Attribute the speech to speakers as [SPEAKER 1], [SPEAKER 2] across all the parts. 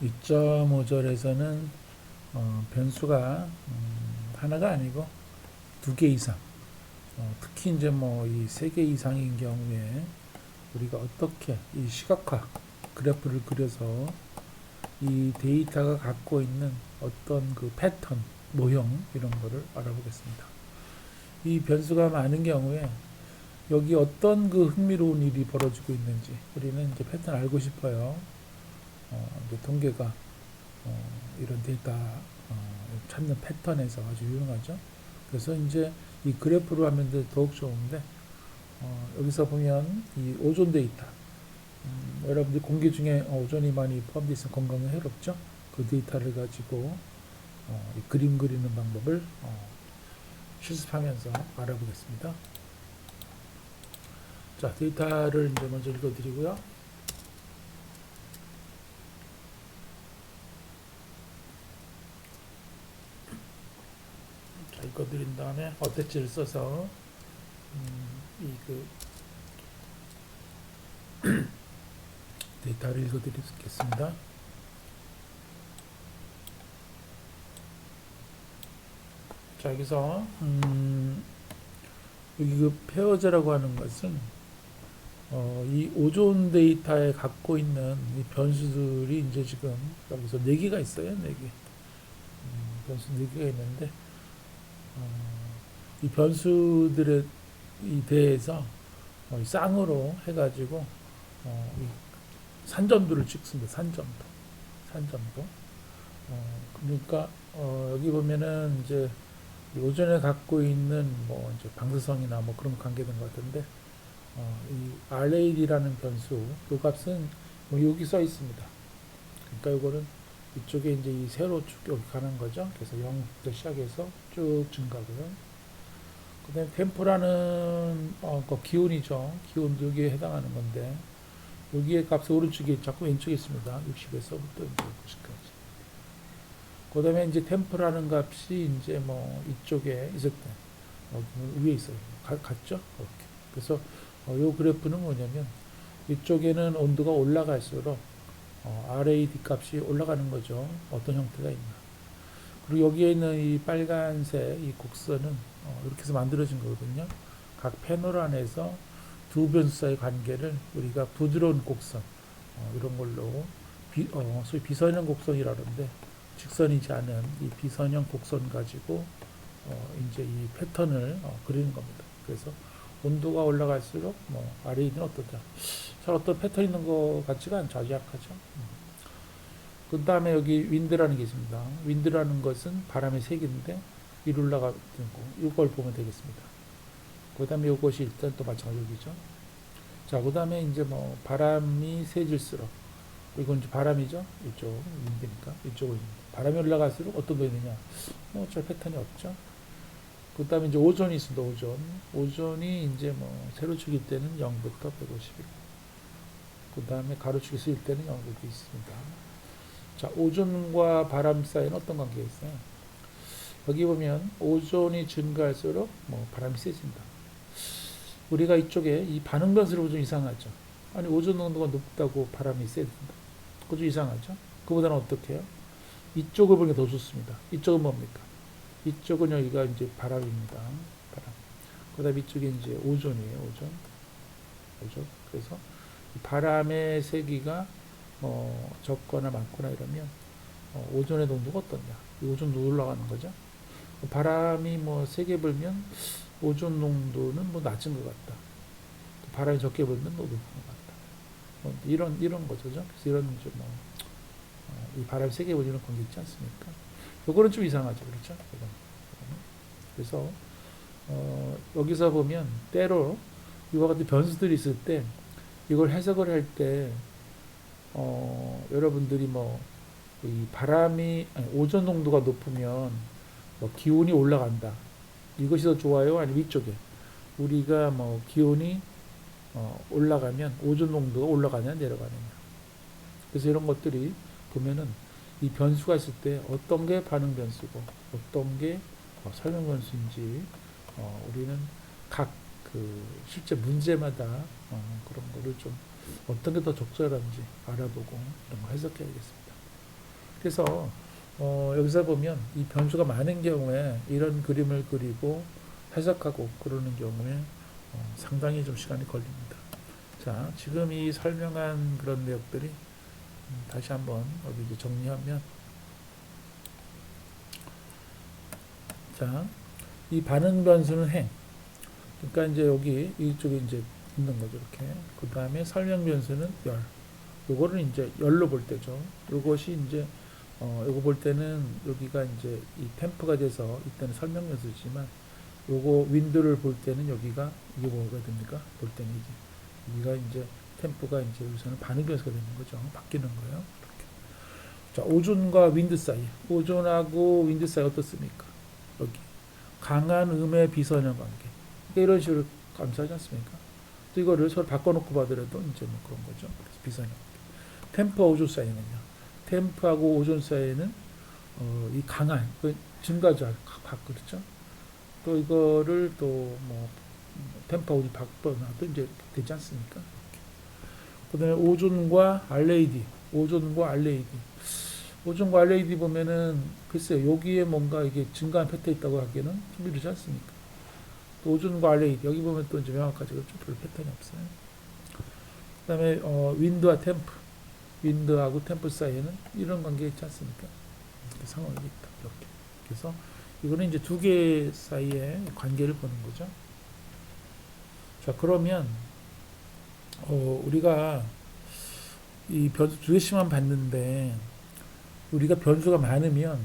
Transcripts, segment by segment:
[SPEAKER 1] 2.5절에서는 변수가 하나가 아니고 두 개 이상, 특히 이제 뭐 이 세 개 이상인 경우에 우리가 어떻게 이 시각화 그래프를 그려서 이 데이터가 갖고 있는 어떤 그 패턴, 모형 이런 거를 알아보겠습니다. 이 변수가 많은 경우에 여기 어떤 그 흥미로운 일이 벌어지고 있는지 우리는 이제 패턴 알고 싶어요. 이제 통계가 이런 데이터 찾는 패턴에서 아주 유용하죠. 그래서 이제 이 그래프로 하면 더욱 좋은데 여기서 보면 이 오존 데이터 여러분들 공기 중에 오존이 많이 포함되어 있으면 건강에 해롭죠. 그 데이터를 가지고 이 그림 그리는 방법을 실습하면서 알아보겠습니다. 자, 데이터를 이제 먼저 읽어드리고요. 자, 읽어드린 다음에 어태치를 써서 데이터를 읽어드리겠습니다. 자, 여기서 여기 그 페어제라고 하는 것은 이 오존 데이터에 갖고 있는 이 변수들이 이제 지금 여기서 4개가 있어요. 4개. 변수 4개가 있는데 이 변수들에 대해서 쌍으로 해가지고 이 산점도를 찍습니다. 산점도. 그러니까 여기 보면은 이제 오존에 갖고 있는 뭐 이제 방사성이나 뭐 그런 관계된 것 같은데 이 RAD라는 변수 그 값은 뭐 여기 써 있습니다. 그러니까 이거는 이쪽에 이제 이 세로 쭉 여기 가는 거죠. 그래서 0부터 시작해서 쭉 증가고요. 그 다음에 템포라는 그 기온이죠. 기온도 여기에 해당하는 건데 여기에 값이 오른쪽에 자꾸 왼쪽에 있습니다. 60에서부터 90까지. 그 다음에 이제 템포라는 값이 이제 뭐 이쪽에 있을 때 위에 있어요. 같죠? 이렇게. 그래서 요 그래프는 뭐냐면 이쪽에는 온도가 올라갈수록 RAD 값이 올라가는 거죠. 어떤 형태가 있나. 그리고 여기에 있는 이 빨간색 이 곡선은 이렇게 해서 만들어진 거거든요. 각 패널 안에서 두 변수 사이 관계를 우리가 부드러운 곡선 이런 걸로 소위 비선형 곡선이라는데 직선이지 않은 이 비선형 곡선 가지고 이제 이 패턴을 그리는 겁니다. 그래서 온도가 올라갈수록 뭐 RAD는 어떠냐. 잘 어떤 패턴 있는 것 같지가 않죠. 아주 약하죠. 그 다음에 여기 윈드라는 게 있습니다. 윈드라는 것은 바람의 색인데 위로 올라가는 거. 이걸 보면 되겠습니다. 그 다음에 이것이 일단 또 마찬가지죠. 자, 그 다음에 이제 뭐 바람이 세질수록 이건 이제 바람이죠. 이쪽 윈드니까 이쪽은 바람이 올라갈수록 어떤 거 있느냐. 뭐 저 패턴이 없죠. 그 다음에 이제 오존이 있습니다. 오존이 이제 뭐 세로축일 때는 0부터 150이고 그 다음에 가로축이 쓰일 때는 0부터 있습니다. 자, 오존과 바람 사이는 어떤 관계가 있어요? 여기 보면 오존이 증가할수록 뭐 바람이 세진다. 우리가 이쪽에 이 반응 변수로 좀 이상하죠. 아니 오존 농도가 높다고 바람이 세진다. 그거 좀 이상하죠. 그보다는 어떻게 해요? 이쪽을 보는 게 더 좋습니다. 이쪽은 뭡니까? 이쪽은 여기가 이제 바람입니다. 바람. 그 다음에 이쪽에 이제 오존이에요. 오존. 그래서 바람의 세기가 적거나 많거나 이러면 오존의 농도가 어떠냐. 오존도 올라가는 거죠. 바람이 뭐 세게 불면 오존 농도는 뭐 낮은 것 같다. 바람이 적게 불면 또 높은 것 같다. 이런 거죠. 그래서 이런 좀 이 바람이 세게 불리는 관계 있지 않습니까? 요거는 좀 이상하죠. 그렇죠? 그래서 여기서 보면 때로 이와 같은 변수들이 있을 때 이걸 해석을 할 때 여러분들이 뭐 이 바람이 오존 농도가 높으면 뭐 기온이 올라간다. 이것이 더 좋아요? 아니면 이쪽에 우리가 뭐 기온이 올라가면 오존 농도가 올라가냐 내려가느냐. 그래서 이런 것들이 보면은 이 변수가 있을 때 어떤 게 반응 변수고 어떤 게 설명 변수인지 우리는 각 그 실제 문제마다 그런 거를 좀 어떤 게 더 적절한지 알아보고 이런 거 해석해야겠습니다. 그래서 여기서 보면 이 변수가 많은 경우에 이런 그림을 그리고 해석하고 그러는 경우에 상당히 좀 시간이 걸립니다. 자, 지금 이 설명한 그런 내용들이 다시 한번 어디 이제 정리하면, 자, 이 반응 변수는 행. 그러니까 이제 여기 이쪽에 이제 있는 거죠, 이렇게. 그 다음에 설명 변수는 열. 요거를 이제 열로 볼 때죠. 요것이 이제 요거 볼 때는 여기가 이제 이 템프가 돼서 이때는 설명 변수지만, 요거 윈도를 볼 때는 여기가 이게 뭐가 됩니까? 볼 때는 이게 여기가 이제 템프가 이제 여기서는 반응 변수가 되는 거죠. 바뀌는 거예요. 이렇게. 자, 오존과 윈드 사이. 오존하고 윈드 사이 어떻습니까? 여기 강한 음의 비선형 관계. 그러니까 이런 식으로 감싸지 않습니까? 또 이거를 서로 바꿔놓고 봐더라도 이제 뭐 그런 거죠. 그래서 비선형 관계. 템프와 오존 사이는요. 템프하고 오존 사이는 이 강한 그 증가자 그렇죠. 또 이거를 또 뭐 템프와 오존 바꿔놔도 이제 되지 않습니까? 그다음에 오존과 RAD, 오존과 RAD. 오존과 RAD 보면은 글쎄요, 여기에 뭔가 이게 증가한 패턴이 있다고 하기에는 좀 이르지 않습니까? 또 오존과 RAD 여기 보면 또 이제 명확하지 좀 별로 패턴이 없어요. 그다음에 윈드와 템프, 윈드하고 템프 사이에는 이런 관계가 있지 않습니까? 이렇게 상황이 있다. 이렇게. 그래서 이거는 이제 두 개 사이의 관계를 보는 거죠. 자, 그러면 우리가 이 변수 두 개씩만 봤는데, 우리가 변수가 많으면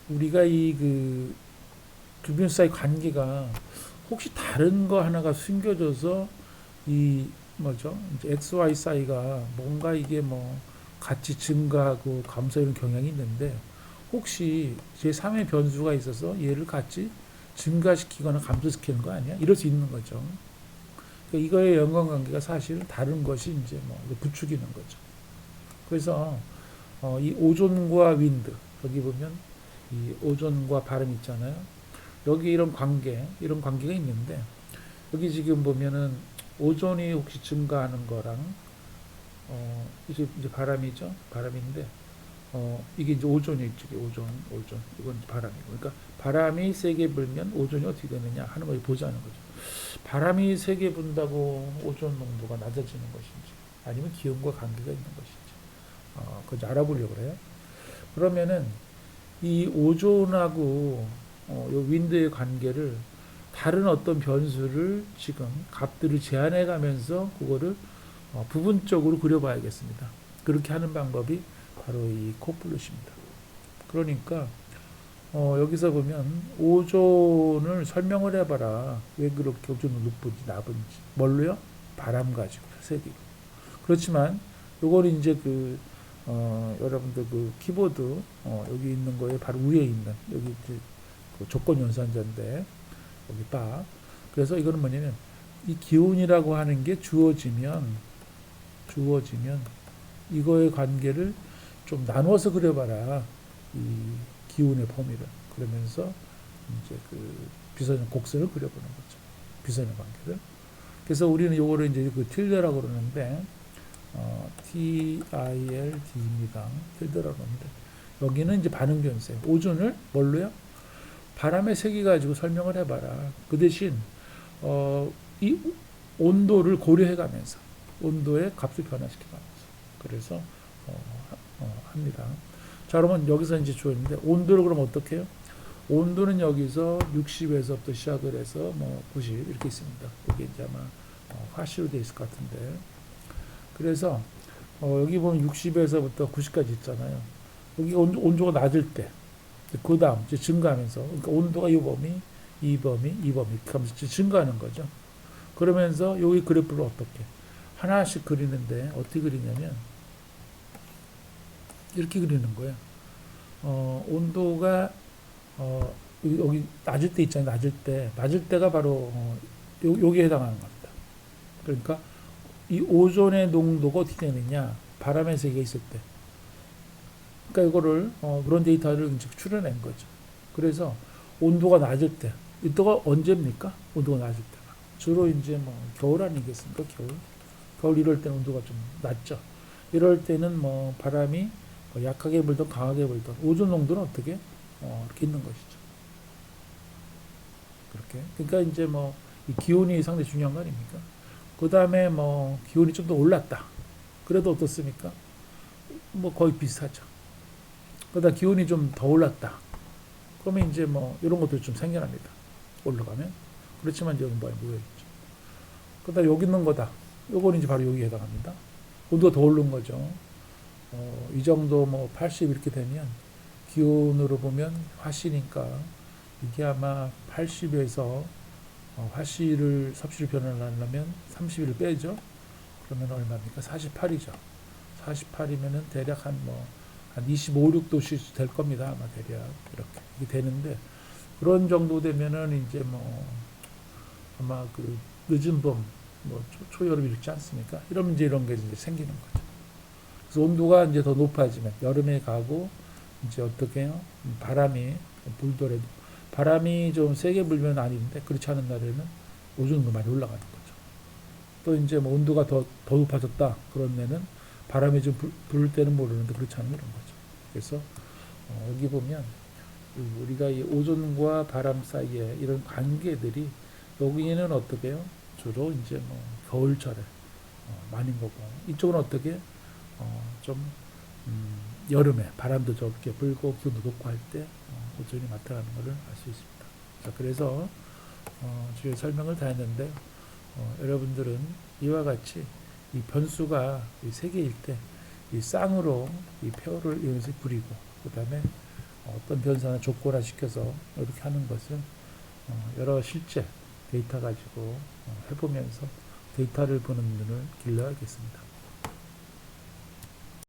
[SPEAKER 1] 우리가 이 그 두 변수 사이 관계가 혹시 다른 거 하나가 숨겨져서 이 뭐죠? 이제 x, y 사이가 뭔가 이게 뭐 같이 증가하고 감소하는 경향이 있는데, 혹시 제3의 변수가 있어서 얘를 같이 증가시키거나 감소시키는 거 아니야? 이럴 수 있는 거죠. 그러니까 이거의 연관관계가 사실 다른 것이 이제 뭐 부추기는 거죠. 그래서 이 오존과 윈드, 여기 보면 이 오존과 바람 있잖아요. 여기 이런 관계가 있는데, 여기 지금 보면은 오존이 혹시 증가하는 거랑 이제 바람이죠. 바람인데 이게 이제 오존이 이쪽에 오존 이건 이제 바람이고, 그러니까 바람이 세게 불면 오존이 어떻게 되느냐 하는 걸 보자는 거죠. 바람이 세게 분다고 오존 농도가 낮아지는 것인지, 아니면 기온과 관계가 있는 것인지, 그걸 알아보려고 해요. 그러면은 이 오존하고 요 윈드의 관계를 다른 어떤 변수를 지금 값들을 제한해 가면서 그거를 부분적으로 그려봐야겠습니다. 그렇게 하는 방법이 바로 이 코플루시입니다. 그러니까 여기서 보면 오존을 설명을 해봐라. 왜 그렇게 오존은 높은지 나쁜지. 뭘로요? 바람 가지고 세기로. 그렇지만 요거는 이제 여러분들 그 키보드 여기 있는 거에 바로 위에 있는 여기 이제 그 조건 연산자인데 여기 딱. 그래서 이거는 뭐냐면 이 기온이라고 하는 게 주어지면 이거의 관계를 좀 나누어서 그려봐라. 이 기온의 범위를. 그러면서 이제 그 비선형 곡선을 그려보는 거죠. 비선형 관계를. 그래서 우리는 요거를 이제 그 틸드라고 그러는데, TILD입니다. 틸드라고 그러는데, 여기는 이제 반응 변수예요. 오존을 뭘로요? 바람의 세기 가지고 설명을 해봐라. 그 대신 이 온도를 고려해가면서 온도의 값을 변화시켜가면서 그래서 합니다. 자, 그러면 여기서 이제 주어있는데 온도를 그럼 어떻게 해요? 온도는 여기서 60에서부터 시작을 해서 뭐 90 이렇게 있습니다. 여기 이제 아마 화시로 되어 있을 것 같은데, 그래서 여기 보면 60에서부터 90까지 있잖아요. 여기 온도가 낮을 때, 그 다음 이제 증가하면서, 그러니까 온도가 이 범위, 이 범위 이렇게 하면서 증가하는 거죠. 그러면서 여기 그래프를 어떻게 하나씩 그리는데, 어떻게 그리냐면 이렇게 그리는 거예요. 온도가 여기 낮을 때 있잖아요. 낮을 때가 바로 여기에 해당하는 겁니다. 그러니까 이 오존의 농도가 어떻게 되느냐, 바람의 세기가 있을 때. 그러니까 이거를 그런 데이터를 이제 추려낸 거죠. 그래서 온도가 낮을 때, 이때가 언제입니까? 온도가 낮을 때가 주로 이제 뭐 겨울 아니겠습니까? 겨울 이럴 때는 온도가 좀 낮죠. 이럴 때는 뭐 바람이 약하게 불든 강하게 불든 오존 농도는 어떻게 이렇게 있는 것이죠. 그렇게. 그러니까 이제 뭐 이 기온이 상당히 중요한 거 아닙니까? 그 다음에 뭐 기온이 좀 더 올랐다. 그래도 어떻습니까? 뭐 거의 비슷하죠. 그러다 기온이 좀 더 올랐다. 그러면 이제 뭐 이런 것들이 좀 생겨납니다. 올라가면. 그렇지만 이제 온도가 모여있죠. 그러다 여기 있는 거다. 요거는 이제 바로 여기에 해당합니다. 온도가 더 오른 거죠. 이 정도 뭐 80 이렇게 되면 기온으로 보면 화씨니까 이게 아마 80에서 화씨를 섭씨를 변환하려면 30을 빼죠. 그러면 얼마입니까? 48이죠. 48이면은 대략 한 25, 6도씩 될 겁니다. 아마 대략 이렇게 이게 되는데 그런 정도 되면은 이제 뭐 아마 그 늦은 봄, 뭐 초여름 이렇지 않습니까? 이러면 이제 이런 게 이제 생기는 거죠. 그래서 온도가 이제 더 높아지면 여름에 가고 이제 어떻게 해요? 바람이 불더라도 바람이 좀 세게 불면 아닌데 그렇지 않은 날에는 오존도 많이 올라가는 거죠. 또 이제 뭐 온도가 더 높아졌다 그런 데는 바람이 좀 불 때는 모르는데 그렇지 않은 이런 거죠. 그래서 여기 보면 우리가 이 오존과 바람 사이에 이런 관계들이 여기는 어떻게 해요? 주로 이제 뭐 겨울철에 많은 거고 이쪽은 어떻게 좀 여름에 바람도 적게 불고 기온도 높고 할 때 오존이 나타나는 것을 알 수 있습니다. 자, 그래서 주요 설명을 다 했는데 여러분들은 이와 같이 이 변수가 이 세 개일 때 이 쌍으로 이 페어를 이용해서 그리고 그 다음에 어떤 변수 조건화 시켜서 이렇게 하는 것은 여러 실제 데이터 가지고 해보면서 데이터를 보는 눈을 길러야겠습니다.